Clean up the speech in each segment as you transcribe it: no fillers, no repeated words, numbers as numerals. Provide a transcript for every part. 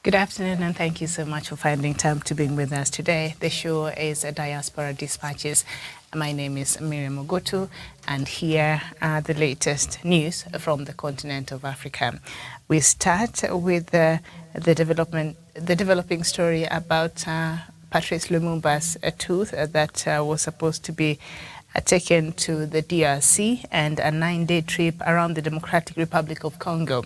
Good afternoon, and thank you so much for finding time to be with us today. The show is Diaspora Dispatches. My name is Miriam Ogotu, and here are the latest news from the continent of Africa. We start with the developing story about Patrice Lumumba's tooth that was supposed to be taken to the DRC and a 9-day trip around the Democratic Republic of Congo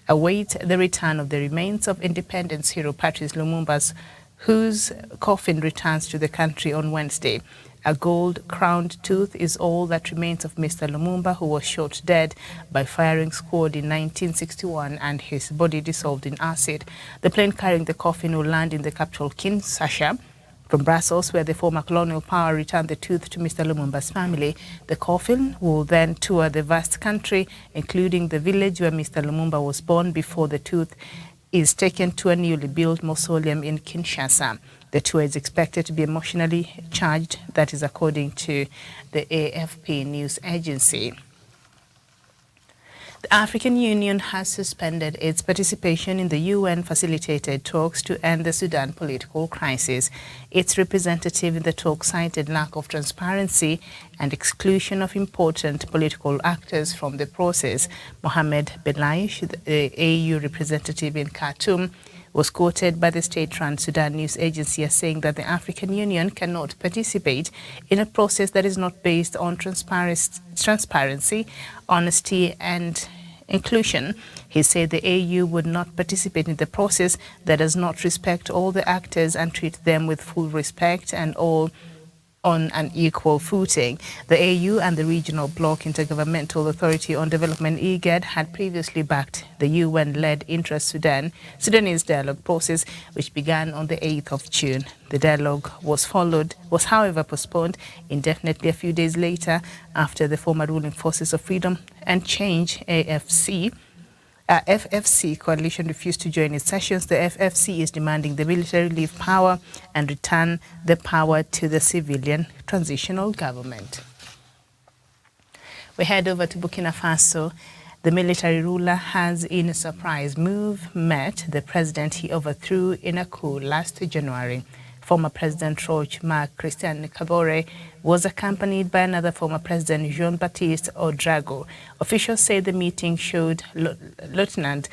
await the return of the remains of independence hero Patrice Lumumba's, whose coffin returns to the country on Wednesday. A gold-crowned tooth is all that remains of Mr. Lumumba, who was shot dead by firing squad in 1961 and his body dissolved in acid. The plane carrying the coffin will land in the capital Kinshasa from Brussels, where the former colonial power returned the tooth to Mr. Lumumba's family. The coffin will then tour the vast country, including the village where Mr. Lumumba was born, before the tooth is taken to a newly built mausoleum in Kinshasa. The tour is expected to be emotionally charged, that is according to the AFP news agency. The African Union has suspended its participation in the UN-facilitated talks to end the Sudan political crisis. Its representative in the talks cited lack of transparency and exclusion of important political actors from the process. Mohamed Belaish, the AU representative in Khartoum, was quoted by the state-run Sudan news agency as saying that the African Union cannot participate in a process that is not based on transparency, honesty and inclusion. He said the AU would not participate in the process that does not respect all the actors and treat them with full respect and all on an equal footing. The AU and the Regional Bloc Intergovernmental Authority on Development (IGAD) had previously backed the UN-led Intra-Sudanese dialogue process, which began on the 8th of June. The dialogue was however postponed indefinitely a few days later after the former ruling Forces of Freedom and Change FFC coalition refused to join its sessions. The FFC is demanding the military leave power and return the power to the civilian transitional government. We head over to Burkina Faso. The military ruler has, in a surprise move, met the president he overthrew in a coup last January. Former President Roch Marc Christian Kabore was accompanied by another former president, Jean-Baptiste Ouedraogo. Officials say the meeting showed Lieutenant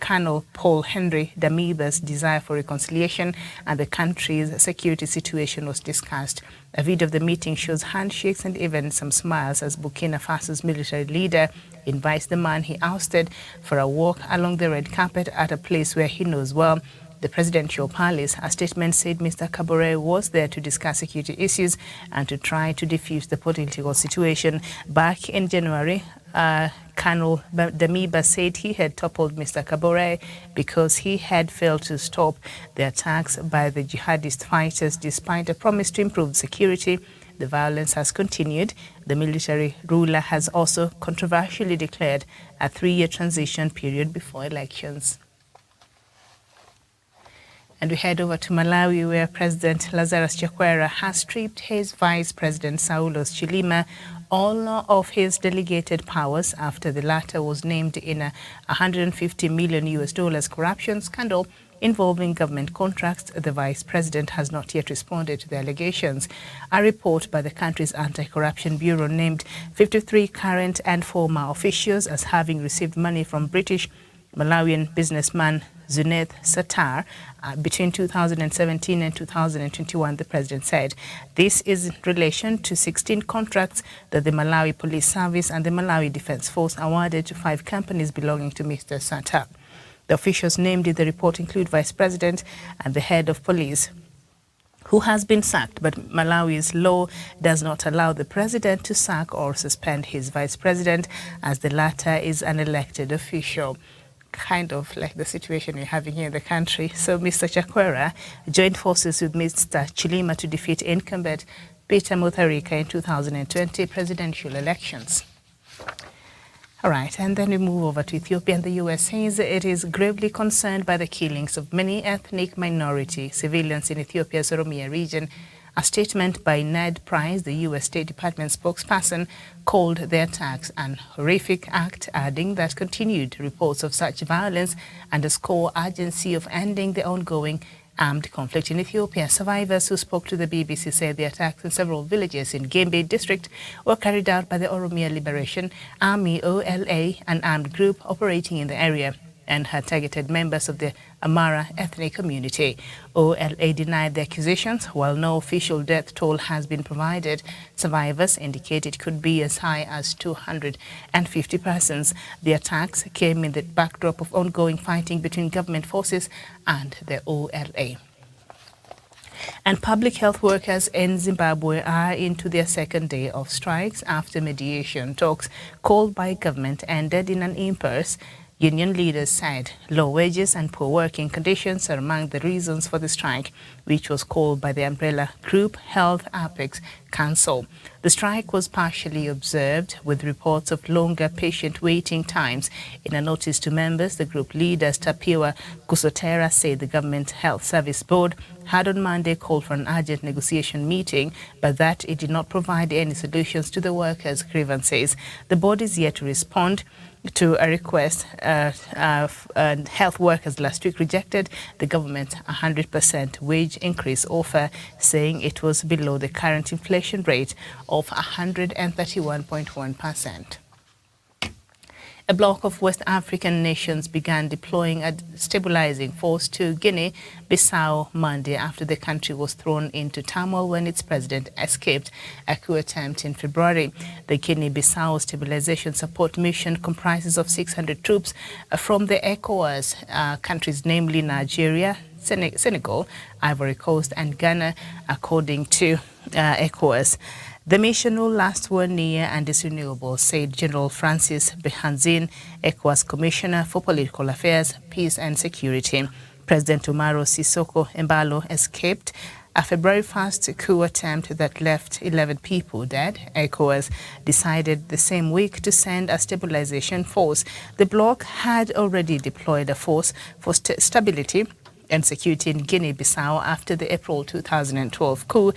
Colonel Paul Henry Damiba's desire for reconciliation, and the country's security situation was discussed. A video of the meeting shows handshakes and even some smiles as Burkina Faso's military leader invites the man he ousted for a walk along the red carpet at a place where he knows well, the presidential palace. A statement said Mr. Kabore was there to discuss security issues and to try to defuse the political situation. Back in January, Colonel Damiba said he had toppled Mr. Kabore because he had failed to stop the attacks by the jihadist fighters despite a promise to improve security. The violence has continued. The military ruler has also controversially declared a 3-year transition period before elections. And we head over to Malawi, where President Lazarus Chakwera has stripped his Vice President Saulos Chilima all of his delegated powers after the latter was named in a $150 million corruption scandal involving government contracts. The Vice President has not yet responded to the allegations. A report by the country's Anti-Corruption Bureau named 53 current and former officials as having received money from British Malawian businessman Zuneth Satar between 2017 and 2021, the president said. This is in relation to 16 contracts that the Malawi Police Service and the Malawi Defense Force awarded to 5 companies belonging to Mr. Satar. The officials named in the report include Vice President and the head of police, who has been sacked, but Malawi's law does not allow the president to sack or suspend his vice president, as the latter is an elected official. Kind of like the situation we're having here in the country. So Mr. Chakwera joined forces with Mr. Chilima to defeat incumbent Peter Mutharika in 2020 presidential elections. All right, and then we move over to Ethiopia, and the US says it is gravely concerned by the killings of many ethnic minority civilians in Ethiopia's Oromia region A statement by Ned Price, the U.S. State Department spokesperson, called the attacks an horrific act, adding that continued reports of such violence underscore urgency of ending the ongoing armed conflict in Ethiopia. Survivors who spoke to the BBC said the attacks in several villages in Gembe district were carried out by the Oromia Liberation Army, OLA, an armed group operating in the area, and had targeted members of the Amara ethnic community. OLA denied the accusations. While no official death toll has been provided, survivors indicate it could be as high as 250 persons. The attacks came in the backdrop of ongoing fighting between government forces and the OLA. And public health workers in Zimbabwe are into their second day of strikes after mediation talks called by government ended in an impasse. Union leaders said low wages and poor working conditions are among the reasons for the strike, which was called by the umbrella group Health Apex Council. The strike was partially observed with reports of longer patient waiting times. In a notice to members, the group leader Tapiwa Kusotera said the Government Health Service Board had on Monday called for an urgent negotiation meeting, but that it did not provide any solutions to the workers' grievances. The board is yet to respond to a request health workers last week rejected the government's 100% wage increase offer, saying it was below the current inflation rate of 131.1%. A bloc of West African nations began deploying a stabilizing force to Guinea-Bissau Monday after the country was thrown into turmoil when its president escaped a coup attempt in February. The Guinea-Bissau Stabilization Support Mission comprises of 600 troops from the ECOWAS countries, namely Nigeria, Senegal, Ivory Coast and Ghana, according to ECOWAS. The mission will last 1 year and is renewable, said General Francis Behanzin, ECOWAS Commissioner for Political Affairs, Peace and Security. President Umaro Sissoco Embalo escaped a February 1st coup attempt that left 11 people dead. ECOWAS decided the same week to send a stabilization force. The bloc had already deployed a force for stability and security in Guinea-Bissau after the April 2012 coup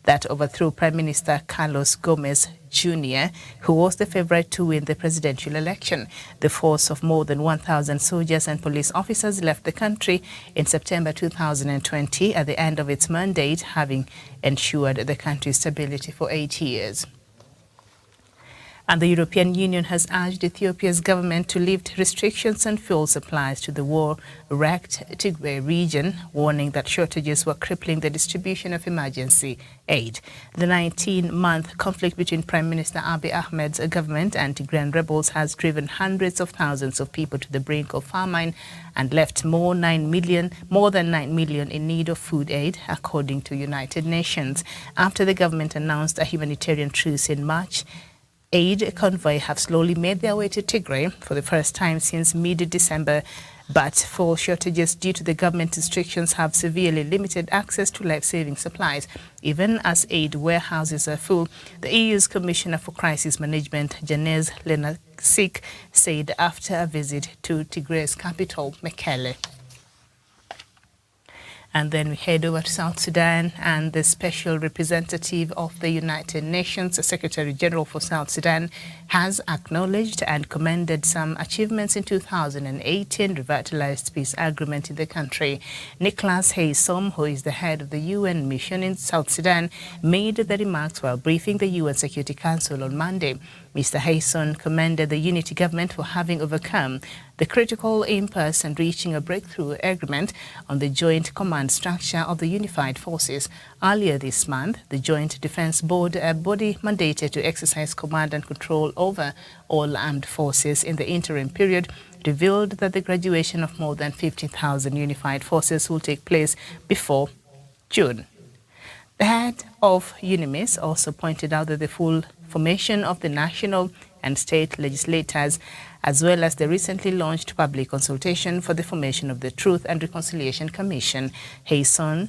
that overthrew Prime Minister Carlos Gomez Jr., who was the favorite to win the presidential election. The force of more than 1,000 soldiers and police officers left the country in September 2020 at the end of its mandate, having ensured the country's stability for 8 years. And the European Union has urged Ethiopia's government to lift restrictions on fuel supplies to the war-wrecked Tigray region, warning that shortages were crippling the distribution of emergency aid. The 19-month conflict between Prime Minister Abiy Ahmed's government and Tigrayan rebels has driven hundreds of thousands of people to the brink of famine and left more than 9 million in need of food aid, according to United Nations. After the government announced a humanitarian truce in March, aid convoy have slowly made their way to Tigray for the first time since mid-December, but fuel shortages due to the government restrictions have severely limited access to life-saving supplies. Even as aid warehouses are full, the EU's Commissioner for Crisis Management, Janez Lenasik, said after a visit to Tigray's capital, Mekelle. And then we head over to South Sudan, and the special representative of the United Nations, the Secretary General for South Sudan, has acknowledged and commended some achievements in 2018 revitalized peace agreement in the country. Nicholas Haysom, who is the head of the UN mission in South Sudan, made the remarks while briefing the UN Security Council on Monday. Mr. Haysom commended the unity government for having overcome the critical impasse and reaching a breakthrough agreement on the joint command structure of the unified forces. Earlier this month, the Joint Defense Board, a body mandated to exercise command and control over all armed forces in the interim period, revealed that the graduation of more than 50,000 unified forces will take place before June. The head of UNIMIS also pointed out that the full formation of the national and state legislators, as well as the recently launched public consultation for the formation of the Truth and Reconciliation Commission. Hayson,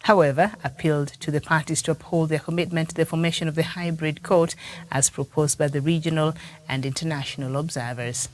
however, appealed to the parties to uphold their commitment to the formation of the hybrid court as proposed by the regional and international observers.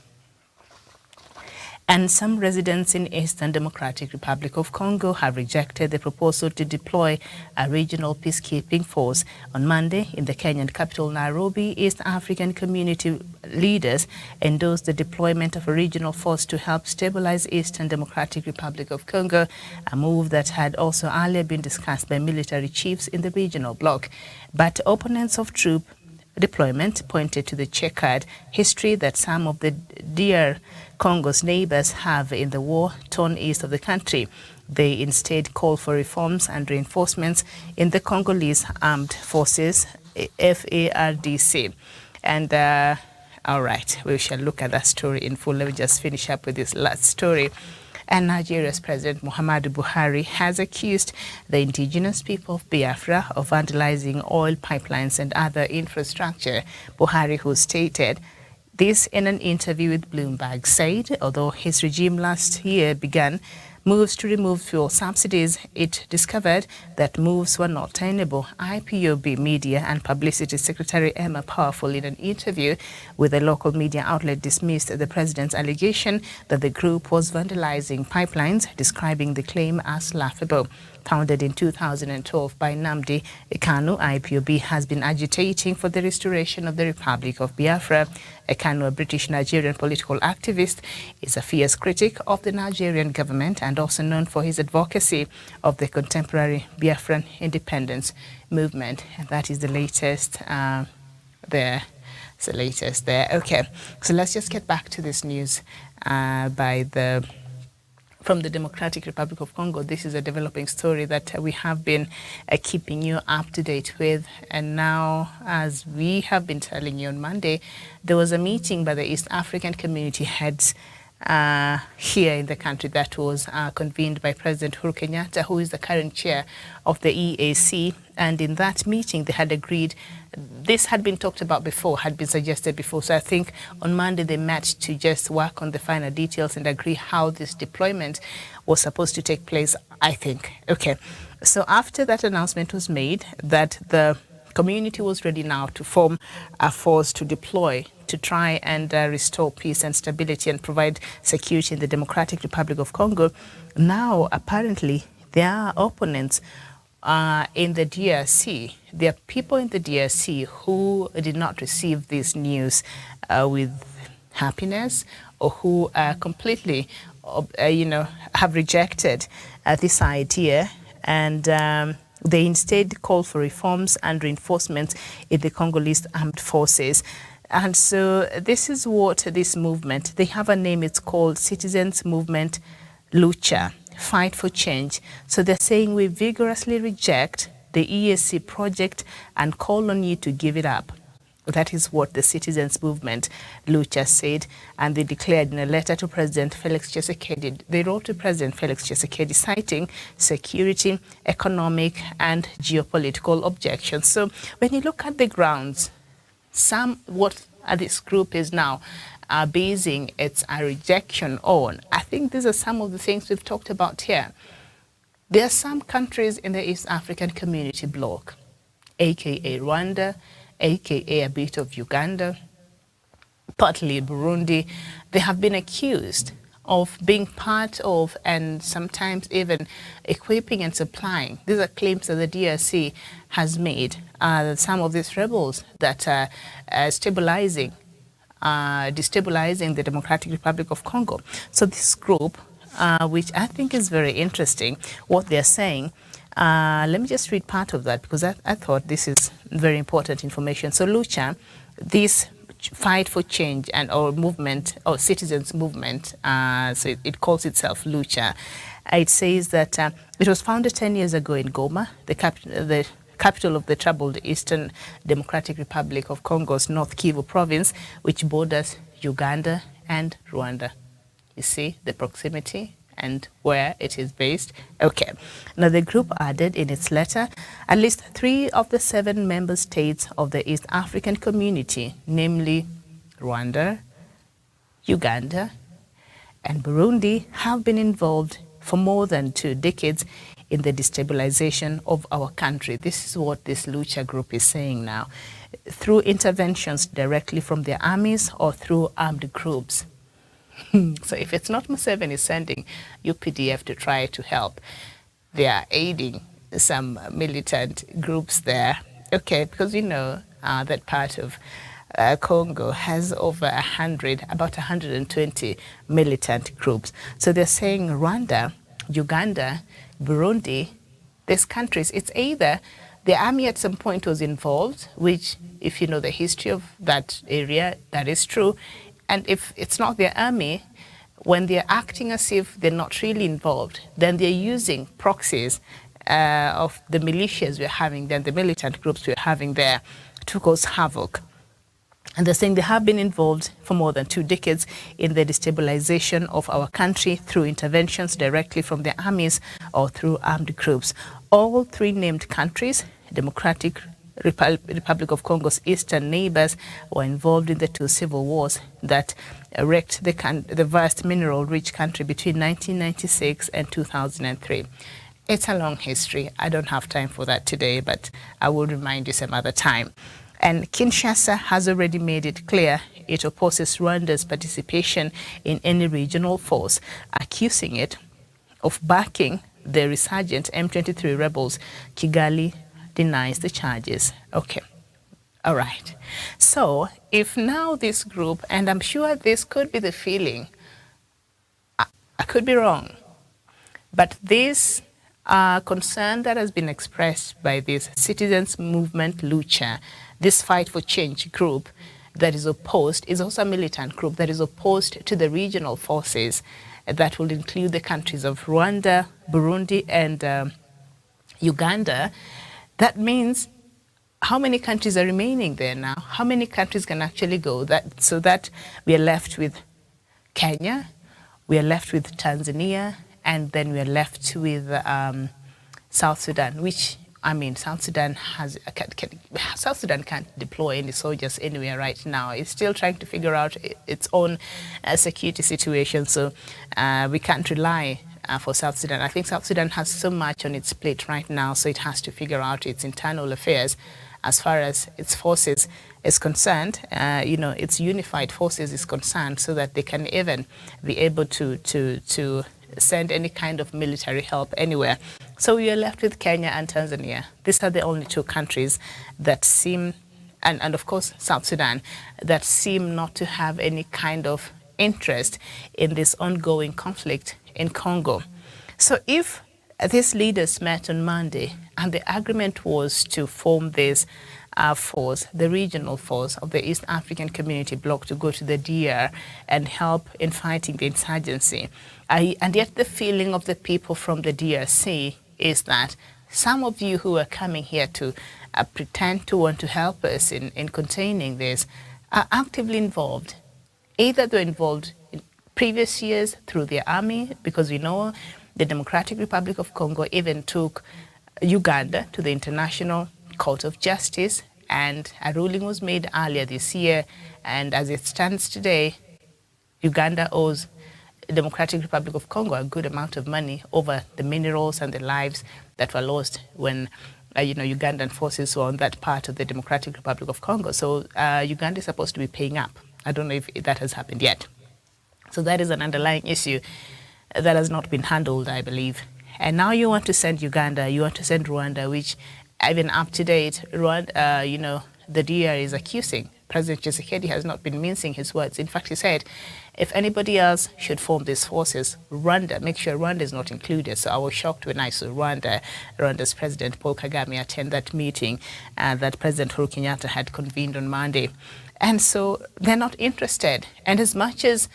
And some residents in Eastern Democratic Republic of Congo have rejected the proposal to deploy a regional peacekeeping force. On Monday, in the Kenyan capital Nairobi, East African community leaders endorsed the deployment of a regional force to help stabilize Eastern Democratic Republic of Congo, a move that had also earlier been discussed by military chiefs in the regional bloc. But opponents of troop deployment pointed to the checkered history that some of the DR Congo's neighbors have in the war-torn east of the country. They instead call for reforms and reinforcements in the Congolese Armed Forces, FARDC. And all right, we shall look at that story in full. Let me just finish up with this last story. And Nigeria's President Muhammadu Buhari has accused the indigenous people of Biafra of vandalizing oil pipelines and other infrastructure. Buhari, who stated this in an interview with Bloomberg, said although his regime last year began moves to remove fuel subsidies, it discovered that moves were not tenable. IPOB Media and Publicity Secretary Emma Powerful, in an interview with a local media outlet, dismissed the president's allegation that the group was vandalizing pipelines, describing the claim as laughable. Founded in 2012 by Nnamdi Kanu, IPOB has been agitating for the restoration of the Republic of Biafra. Kanu, a British-Nigerian political activist, is a fierce critic of the Nigerian government and also known for his advocacy of the contemporary Biafran independence movement. And that is the latest there. It's the latest there. Okay, so let's just get back to this news from the Democratic Republic of Congo. This is a developing story that we have been keeping you up to date with. And now, as we have been telling you on Monday, there was a meeting by the East African community heads here in the country that was convened by President Uhuru Kenyatta, who is the current chair of the EAC. And in that meeting, they had agreed, this had been talked about before, had been suggested before. So I think on Monday they met to just work on the final details and agree how this deployment was supposed to take place, I think. Okay, so after that announcement was made that the community was ready now to form a force to deploy to try and restore peace and stability and provide security in the Democratic Republic of Congo, now apparently there are opponents in the DRC. There are people in the DRC who did not receive this news with happiness, or who completely, have rejected this idea, and they instead call for reforms and reinforcements in the Congolese armed forces. And so this is what this movement, they have a name, it's called Citizens Movement Lucha, Fight for Change. So they're saying we vigorously reject the EAC project and call on you to give it up. That is what the Citizens Movement Lucha said, and they declared in a letter to President Felix Tshisekedi. They wrote to President Felix Tshisekedi citing security, economic and geopolitical objections. So when you look at the grounds, what this group is now basing its rejection on, I think these are some of the things we've talked about here. There are some countries in the East African Community Bloc, aka Rwanda, aka a bit of Uganda, partly Burundi. They have been accused of being part of and sometimes even equipping and supplying. These are claims that the DRC has made. Some of these rebels that are destabilizing the Democratic Republic of Congo. So this group, which I think is very interesting, what they're saying, let me just read part of that because I thought this is very important information. So Lucha, this fight for change and or movement or citizens movement, so it calls itself Lucha. It says that it was founded 10 years ago in Goma, the capital of the troubled Eastern Democratic Republic of Congo's North Kivu province, which borders Uganda and Rwanda. You see the proximity and where it is based. Okay. Now the group added in its letter, at least 3 of the 7 member states of the East African Community, namely Rwanda, Uganda, and Burundi, have been involved for more than 2 decades in the destabilization of our country. This is what this Lucha group is saying now, through interventions directly from their armies or through armed groups. So if it's not Museveni sending UPDF to try to help, they are aiding some militant groups there. Okay, because you know that part of Congo has over about 120 militant groups. So they're saying Rwanda, Uganda, Burundi, these countries, it's either the army at some point was involved, which if you know the history of that area, that is true. And if it's not their army, when they're acting as if they're not really involved, then they're using proxies of the militias we're having there, the militant groups we're having there, to cause havoc. And they're saying they have been involved for more than 2 decades in the destabilization of our country through interventions directly from the armies or through armed groups. All 3 named countries, Democratic Republic of Congo's eastern neighbors, were involved in the 2 civil wars that wrecked the vast mineral-rich country between 1996 and 2003. It's a long history. I don't have time for that today, but I will remind you some other time. And Kinshasa has already made it clear it opposes Rwanda's participation in any regional force, accusing it of backing the resurgent M23 rebels. Kigali denies the charges. Okay. All right. So if now this group, and I'm sure this could be the feeling, I could be wrong, but this concern that has been expressed by this citizens movement Lucha, this fight for change group that is opposed, is also a militant group that is opposed to the regional forces that will include the countries of Rwanda, Burundi, and Uganda. That means how many countries are remaining there now? How many countries can actually go? So that we are left with Kenya, we are left with Tanzania, and then we are left with South Sudan, which, I mean, South Sudan can't deploy any soldiers anywhere right now. It's still trying to figure out its own security situation, so we can't rely for South Sudan. I think South Sudan has so much on its plate right now, so it has to figure out its internal affairs as far as its forces is concerned, you know, its unified forces is concerned, so that they can even be able to send any kind of military help anywhere. So we are left with Kenya and Tanzania. These are the only 2 countries that seem, and of course South Sudan, that seem not to have any kind of interest in this ongoing conflict in Congo. So if these leaders met on Monday and the agreement was to form this force, the regional force of the East African Community Bloc, to go to the DR and help in fighting the insurgency, and yet the feeling of the people from the DRC is that some of you who are coming here to pretend to want to help us in containing this are actively involved. Either they're involved in previous years through the army, because we know the Democratic Republic of Congo even took Uganda to the International Court of Justice, and a ruling was made earlier this year, and as it stands today, Uganda owes the Democratic Republic of Congo a good amount of money over the minerals and the lives that were lost when you know, Ugandan forces were on that part of the Democratic Republic of Congo. So Uganda is supposed to be paying up. I don't know if that has happened yet. So that is an underlying issue that has not been handled, I believe. And now you want to send Uganda, you want to send Rwanda, which even up to date, Rwanda, you know, the DR is accusing. President Tshisekedi has not been mincing his words. In fact, he said, if anybody else should form these forces, Rwanda, make sure Rwanda is not included. So I was shocked when I saw Rwanda's President Paul Kagame attend that meeting that President Uhuru Kenyatta had convened on Monday. And so they're not interested. And as much as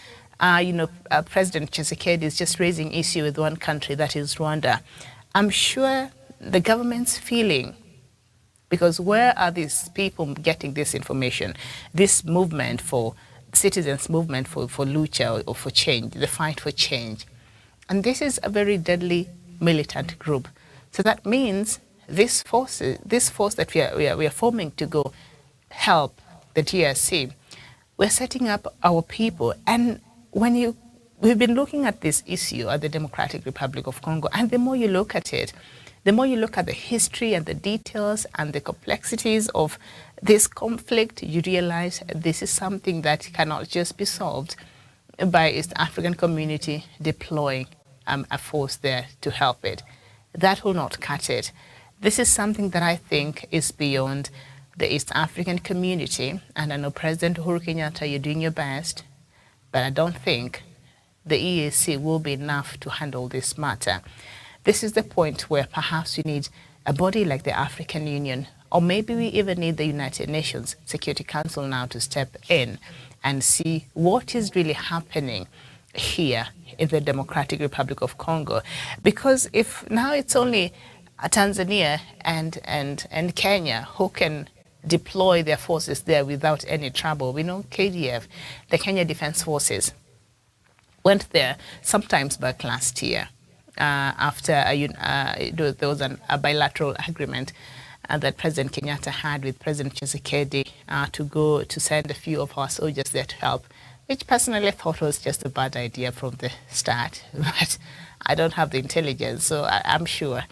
you know, President Tshisekedi is just raising issue with one country, that is Rwanda, I'm sure the government's feeling, because where are these people getting this information? This movement for citizens, movement for Lucha or for change, the fight for change. And this is a very deadly militant group. So that means this force that we are forming to go help the DRC, we're setting up our people. And when we've been looking at this issue at the Democratic Republic of Congo, and the more you look at it, the more you look at the history and the details and the complexities of this conflict, you realize this is something that cannot just be solved by East African community deploying a force there to help it. That will not cut it. This is something that I think is beyond the East African community. And I know President Uhuru Kenyatta, you're doing your best, but I don't think the EAC will be enough to handle this matter. This is the point where perhaps we need a body like the African Union, or maybe we even need the United Nations Security Council now to step in and see what is really happening here in the Democratic Republic of Congo. Because if now it's only Tanzania and Kenya who can deploy their forces there without any trouble. We know KDF, the Kenya Defense Forces, went there sometimes back last year after there was a bilateral agreement that President Kenyatta had with President Tshisekedi to go to send a few of our soldiers there to help, which personally I thought was just a bad idea from the start. But I don't have the intelligence, so I'm sure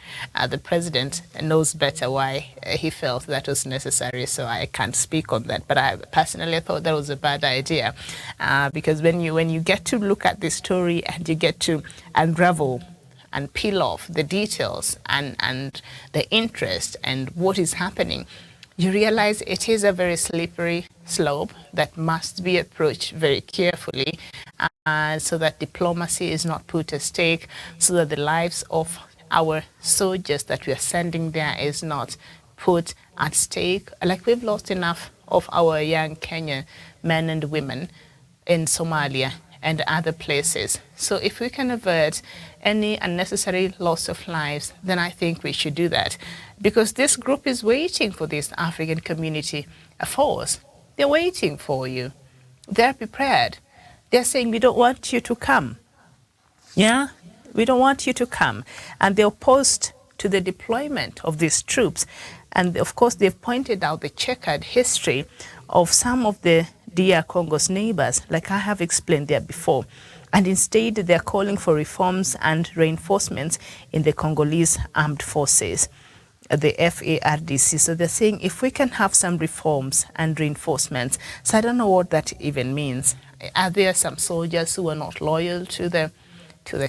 the president knows better why he felt that was necessary, so I can't speak on that. But I personally thought that was a bad idea because when you get to look at this story and you get to unravel and peel off the details and the interest and what is happening, you realize it is a very slippery slope that must be approached very carefully so that diplomacy is not put at stake, so that the lives of our soldiers that we are sending there is not put at stake. Like we've lost enough of our young Kenyan men and women in Somalia and other places. So if we can avert any unnecessary loss of lives, then I think we should do that. Because this group is waiting for this African community force. They're waiting for you. They're prepared. They're saying, we don't want you to come. Yeah? We don't want you to come. And they're opposed to the deployment of these troops. And of course, they've pointed out the checkered history of some of the DR Congo's neighbors, like I have explained there before. And instead, they're calling for reforms and reinforcements in the Congolese armed forces, the FARDC. So they're saying if we can have some reforms and reinforcements. So I don't know what that even means. Are there some soldiers who are not loyal to the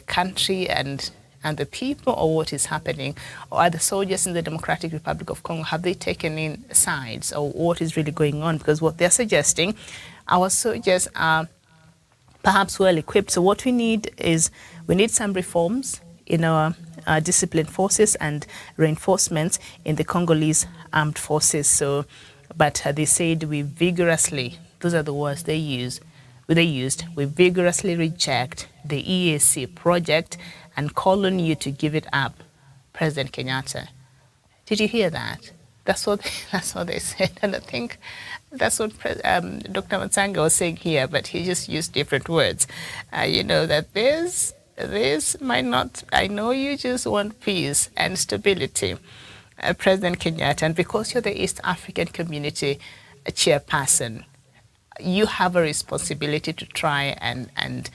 country and the people, or what is happening? Or are the soldiers in the Democratic Republic of Congo, have they taken in sides, or what is really going on? Because what they're suggesting, our soldiers are perhaps well equipped. So what we need is, we need some reforms in our disciplined forces and reinforcements in the Congolese armed forces. So, but they said we vigorously, those are the words they used, we vigorously reject the EAC project and call on you to give it up, President Kenyatta. Did you hear that? That's what they said, and I think that's what Dr. Matsanga was saying here, but he just used different words. That this might not, I know you just want peace and stability, President Kenyatta, and because you're the East African community chairperson, you have a responsibility to try and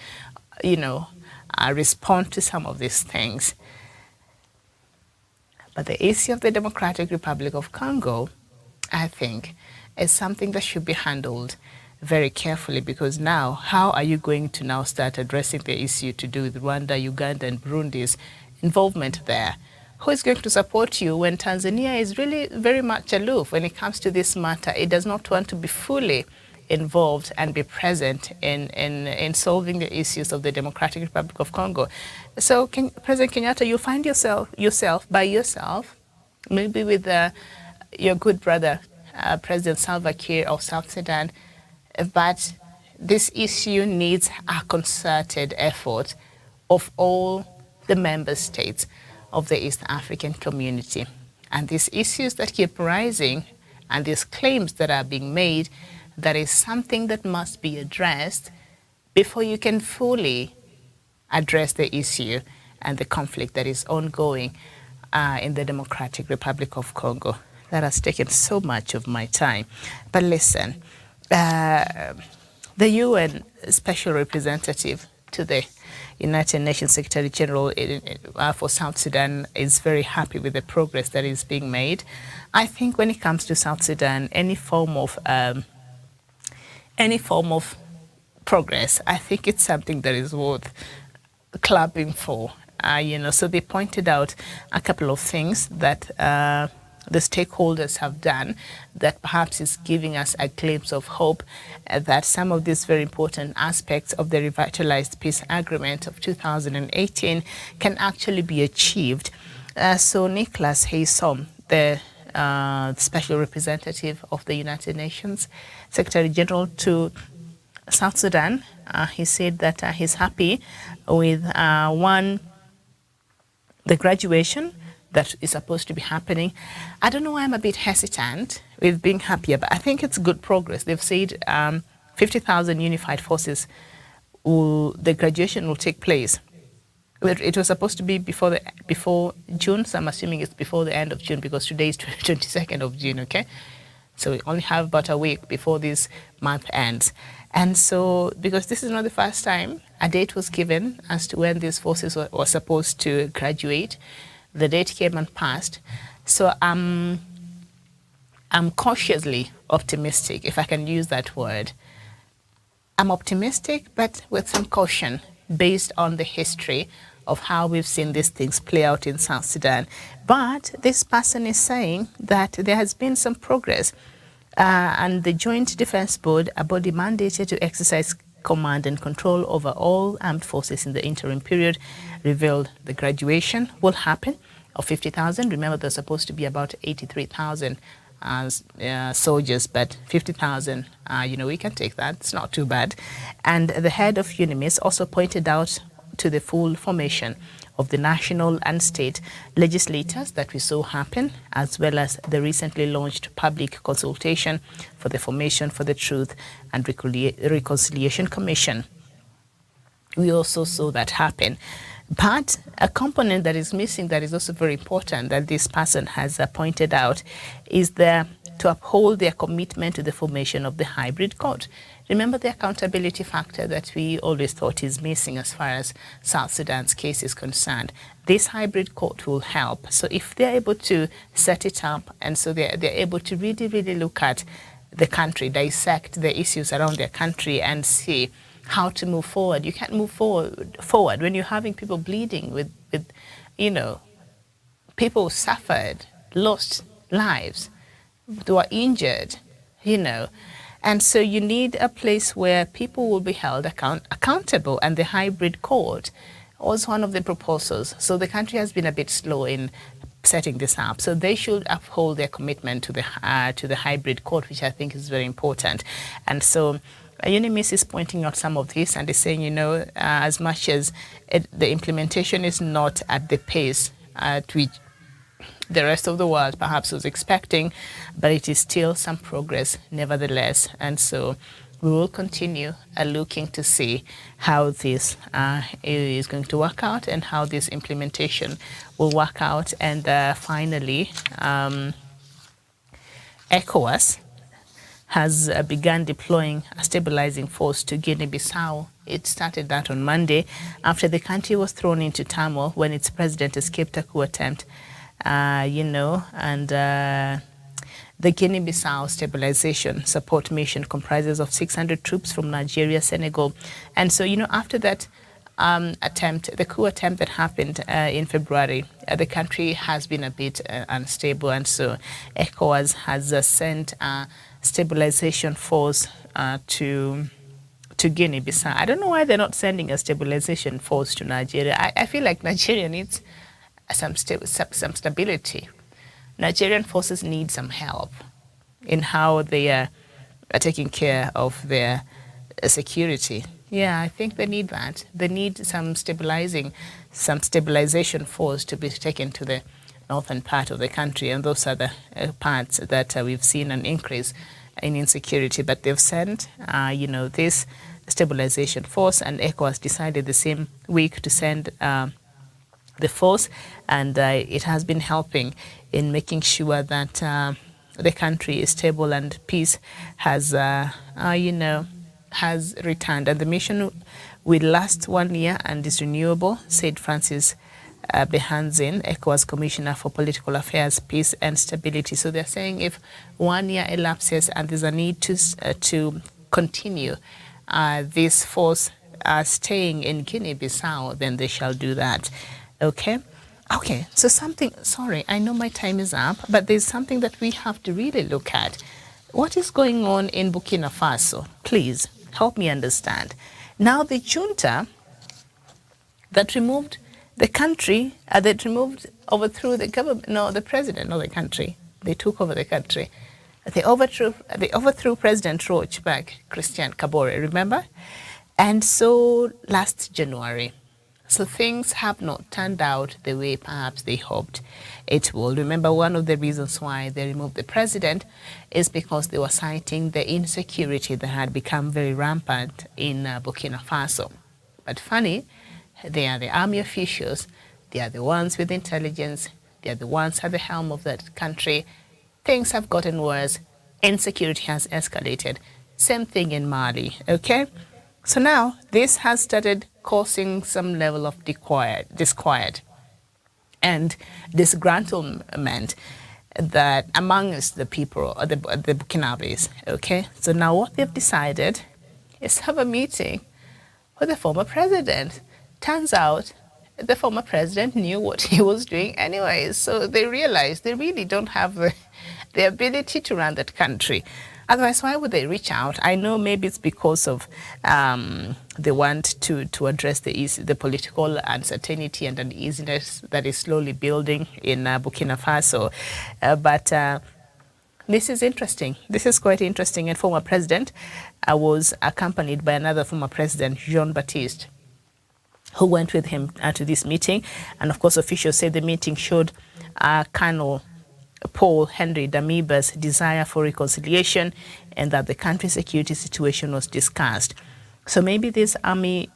respond to some of these things. But the issue of the Democratic Republic of Congo, I think, is something that should be handled very carefully, because now, how are you going to now start addressing the issue to do with Rwanda, Uganda, and Burundi's involvement there? Who is going to support you when Tanzania is really very much aloof when it comes to this matter? It does not want to be fully involved and be present in solving the issues of the Democratic Republic of Congo. So, President Kenyatta, you find yourself by yourself, maybe with your good brother, President Salva Kiir of South Sudan, but this issue needs a concerted effort of all the member states of the East African community. And these issues that keep rising and these claims that are being made, that is something that must be addressed before you can fully address the issue and the conflict that is ongoing in the Democratic Republic of Congo. That has taken so much of my time. But listen, the UN Special Representative to the United Nations Secretary General for South Sudan is very happy with the progress that is being made. I think when it comes to South Sudan, any form of progress. I think it's something that is worth clapping for. So they pointed out a couple of things that the stakeholders have done that perhaps is giving us a glimpse of hope that some of these very important aspects of the revitalized peace agreement of 2018 can actually be achieved. So Nicholas Haysom, the Special Representative of the United Nations, Secretary General to South Sudan, he said that he's happy with the graduation that is supposed to be happening. I don't know why I'm a bit hesitant with being happier, but I think it's good progress. They've said 50,000 unified forces, the graduation will take place. It was supposed to be before June, so I'm assuming it's before the end of June because today is 22nd of June, okay? So we only have about a week before this month ends. And so, because this is not the first time a date was given as to when these forces were supposed to graduate, the date came and passed. So I'm cautiously optimistic, if I can use that word. I'm optimistic, but with some caution, based on the history of how we've seen these things play out in South Sudan. But this person is saying that there has been some progress. And the Joint Defense Board, a body mandated to exercise command and control over all armed forces in the interim period, revealed the graduation will happen of 50,000. Remember, there's supposed to be about 83,000 soldiers, but 50,000, we can take that. It's not too bad. And the head of UNIMIS also pointed out to the full formation of the national and state legislators that we saw happen, as well as the recently launched public consultation for the formation for the Truth and Reconciliation Commission. We also saw that happen. But a component that is missing that is also very important that this person has pointed out is to uphold their commitment to the formation of the hybrid court. Remember the accountability factor that we always thought is missing as far as South Sudan's case is concerned. This hybrid court will help. So if they're able to set it up and so they're able to really, really look at the country, dissect the issues around their country and see how to move forward. You can't move forward when you're having people bleeding with people suffered, lost lives, they were injured, And so you need a place where people will be held accountable, and the hybrid court was one of the proposals. So the country has been a bit slow in setting this up. So they should uphold their commitment to the hybrid court, which I think is very important. And so UNIMIS is pointing out some of this and is saying, as much as the implementation is not at the pace at which the rest of the world perhaps was expecting, but it is still some progress nevertheless. And so we will continue looking to see how this is going to work out and how this implementation will work out. And finally, ECOWAS has begun deploying a stabilizing force to Guinea-Bissau. It started that on Monday after the country was thrown into turmoil when its president escaped a coup attempt. The Guinea-Bissau Stabilization Support Mission comprises of 600 troops from Nigeria, Senegal. And so, after that the coup attempt that happened in February, the country has been a bit unstable. And so ECOWAS has sent a stabilization force to Guinea-Bissau. I don't know why they're not sending a stabilization force to Nigeria. I feel like Nigeria needs some stability. Nigerian forces need some help in how they are taking care of their security. Yeah, I think they need that. They need some stabilization force to be taken to the northern part of the country, and those are the parts that we've seen an increase in insecurity. But they've sent, this stabilization force, and ECOWAS decided the same week to send the force, and it has been helping in making sure that the country is stable and peace has returned. And the mission will last 1 year and is renewable, said Francis Behanzin, ECOWAS Commissioner for Political Affairs, Peace and Stability. So they're saying if 1 year elapses and there's a need to continue this force staying in Guinea-Bissau, then they shall do that. Okay? Okay, so something, sorry, I know my time is up, but there's something that we have to really look at. What is going on in Burkina Faso? Please, help me understand. Now, the junta that removed the country, overthrew the government, no, the president, not the country. They took over the country. They overthrew President Rochback, Christian Kabore, remember? And so last January, so things have not turned out the way perhaps they hoped it will. Remember, one of the reasons why they removed the president is because they were citing the insecurity that had become very rampant in Burkina Faso. But funny, they are the army officials, they are the ones with intelligence, they are the ones at the helm of that country. Things have gotten worse, insecurity has escalated. Same thing in Mali, okay? So now this has started causing some level of disquiet and disgruntlement that amongst the people, the Burkinabes, okay? So now what they've decided is have a meeting with the former president. Turns out the former president knew what he was doing anyway, so they realized they really don't have the ability to run that country. Otherwise, why would they reach out? I know maybe it's because of they want to address the political uncertainty and uneasiness that is slowly building in Burkina Faso. But this is interesting. This is quite interesting. And former president was accompanied by another former president, Jean-Baptiste, who went with him to this meeting. And of course, officials say the meeting showed Colonel Paul Henry Damiba's desire for reconciliation and that the country's security situation was discussed. So maybe this army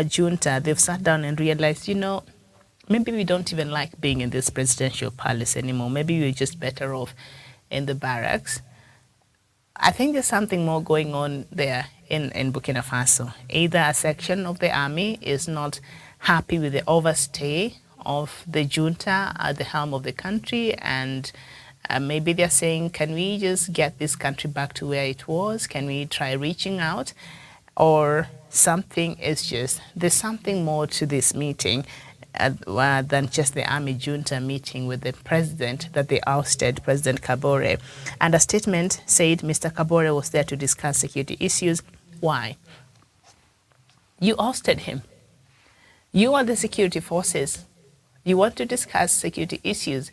junta, they've sat down and realized, you know, maybe we don't even like being in this presidential palace anymore. Maybe we're just better off in the barracks. I think there's something more going on there in Burkina Faso. Either a section of the army is not happy with the overstay of the junta at the helm of the country, and maybe they're saying, can we just get this country back to where it was? Can we try reaching out? Or something is just, there's something more to this meeting than just the army junta meeting with the president that they ousted, President Kabore. And a statement said Mr. Kabore was there to discuss security issues. Why? You ousted him. You are the security forces. You want to discuss security issues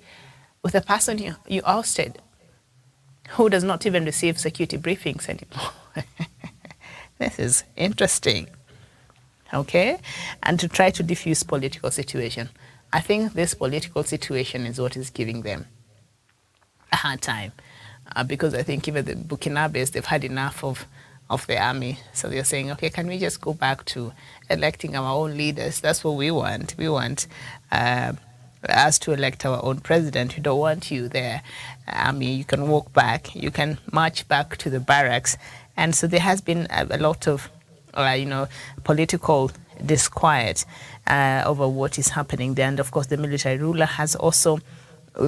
with a person you ousted who does not even receive security briefings anymore. This is interesting. Okay? And to try to diffuse political situation. I think this political situation is what is giving them a hard time. Because I think even the Burkinabes, they've had enough of the army. So they're saying, okay, can we just go back to electing our own leaders? That's what we want. We want us to elect our own president. We don't want you there. I mean, you can walk back. You can march back to the barracks. And so there has been a lot of, political disquiet over what is happening there. And of course, the military ruler has also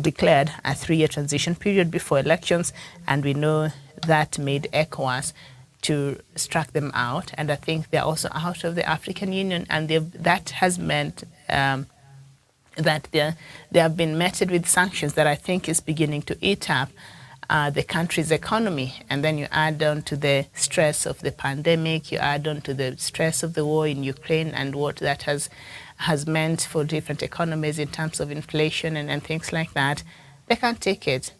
declared a 3-year transition period before elections. And we know that made ECOWAS to strike them out. And I think they're also out of the African Union. And that has meant that they have been met with sanctions that I think is beginning to eat up the country's economy. And then you add on to the stress of the pandemic, you add on to the stress of the war in Ukraine and what that has meant for different economies in terms of inflation and things like that. They can't take it.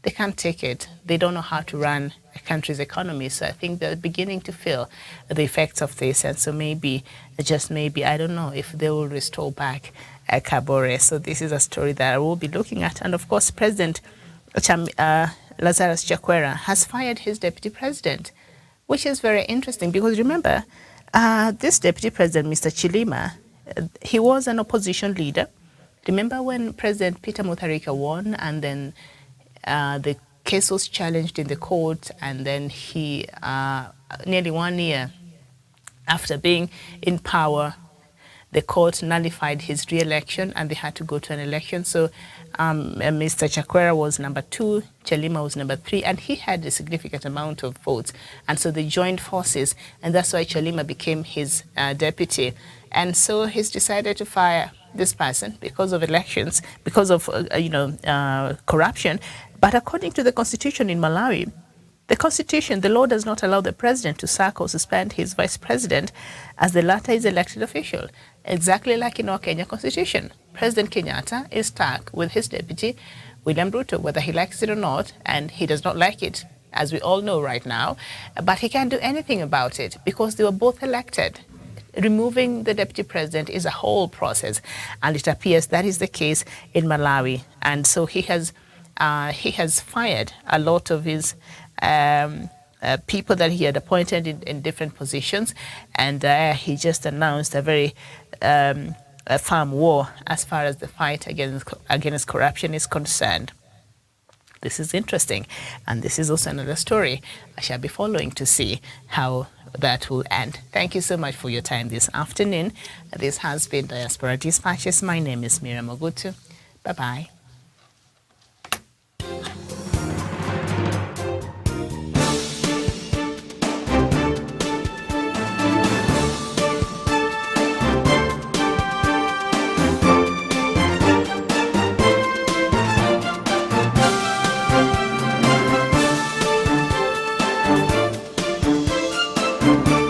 They can't take it. They don't know how to run a country's economy. So I think they're beginning to feel the effects of this. And so maybe, just maybe, I don't know if they will restore back Kabore. So this is a story that I will be looking at. And of course, President Lazarus Chakwera has fired his deputy president, which is very interesting because remember, this deputy president, Mr. Chilima, he was an opposition leader. Remember when President Peter Mutharika won and then the case was challenged in the court, and then he, nearly 1 year after being in power, The court nullified his re-election and they had to go to an election. So Mr. Chakwera was number 2, Chilima was number 3, and he had a significant amount of votes. And so they joined forces, and that's why Chilima became his deputy. And so he's decided to fire this person because of elections, because of corruption. But according to the constitution in Malawi, the law does not allow the president to sack or suspend his vice president as the latter is elected official. Exactly like in our Kenya constitution. President Kenyatta is stuck with his deputy, William Ruto, whether he likes it or not, and he does not like it, as we all know right now, but he can't do anything about it because they were both elected. Removing the deputy president is a whole process, and it appears that is the case in Malawi. And so he has fired a lot of his people that he had appointed in different positions, and he just announced a very firm war as far as the fight against corruption is concerned. This is interesting, and this is also another story I shall be following to see how that will end. Thank you so much for your time this afternoon. This has been Diaspora Dispatches. My name is Miriam Ogutu. Bye-bye. Thank you.